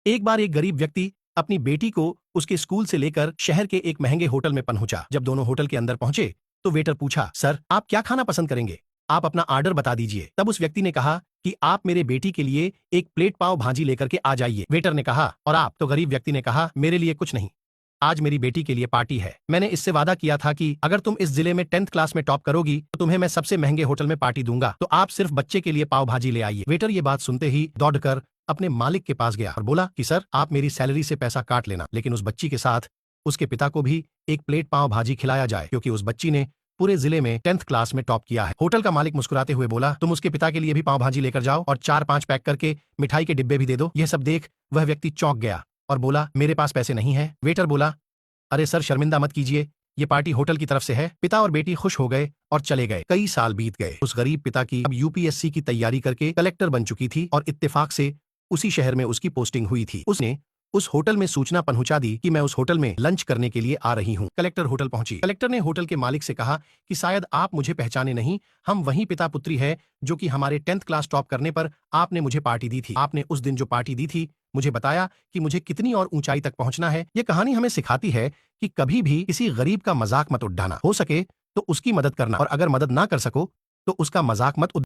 एक बार एक गरीब व्यक्ति अपनी बेटी को उसके स्कूल से लेकर शहर के एक महंगे होटल में पहुंचा। जब दोनों होटल के अंदर पहुंचे तो वेटर पूछा, सर आप क्या खाना पसंद करेंगे, आप अपना ऑर्डर बता दीजिए। तब उस व्यक्ति ने कहा कि आप मेरे बेटी के लिए एक प्लेट पाव भाजी लेकर के आ जाइए। वेटर ने कहा, और आप? तो गरीब व्यक्ति ने कहा, मेरे लिए कुछ नहीं, आज मेरी बेटी के लिए पार्टी है। मैंने इससे वादा किया था कि अगर तुम इस जिले में 10th क्लास में टॉप करोगी तो तुम्हें मैं सबसे महंगे होटल में पार्टी दूंगा, तो आप सिर्फ बच्चे के लिए पाव भाजी ले आइए। वेटर ये बात सुनते ही दौड़कर अपने मालिक के पास गया और बोला कि सर आप मेरी सैलरी से पैसा काट लेना, लेकिन उस बच्ची के साथ उसके पिता को भी एक प्लेट पाव भाजी खिलाया जाए, क्योंकि उस बच्ची ने पूरे जिले में 10th क्लास में टॉप किया है। होटल का मालिक मुस्कुराते हुए बोला, तुम उसके पिता के लिए भी पाव भाजी लेकर जाओ और 4-5 पैक करके मिठाई के डिब्बे भी दे दो। यह सब देख वह व्यक्ति चौंक गया और बोला, मेरे पास पैसे नहीं है। वेटर बोला, अरे सर शर्मिंदा मत कीजिए, ये पार्टी होटल की तरफ से है। पिता और बेटी खुश हो गए और चले गए। कई साल बीत गए। उस गरीब पिता की अब यूपीएससी की तैयारी करके कलेक्टर बन चुकी थी और इत्तेफाक से उसी शहर में उसकी पोस्टिंग हुई थी। उसने उस होटल में सूचना पहुंचा दी कि मैं उस होटल में लंच करने के लिए आ रही हूं। कलेक्टर होटल पहुंची। कलेक्टर ने होटल के मालिक से कहा कि शायद आप मुझे पहचाने नहीं, हम वही पिता पुत्री है जो कि हमारे 10th क्लास टॉप करने पर आपने मुझे पार्टी दी थी। आपने उस दिन जो पार्टी दी थी मुझे बताया कि मुझे कितनी और ऊंचाई तक पहुंचना है। यह कहानी हमें सिखाती है कि कभी भी किसी गरीब का मजाक मत उड़ाना, हो सके तो उसकी मदद करना, और अगर मदद ना कर सको तो उसका मजाक मत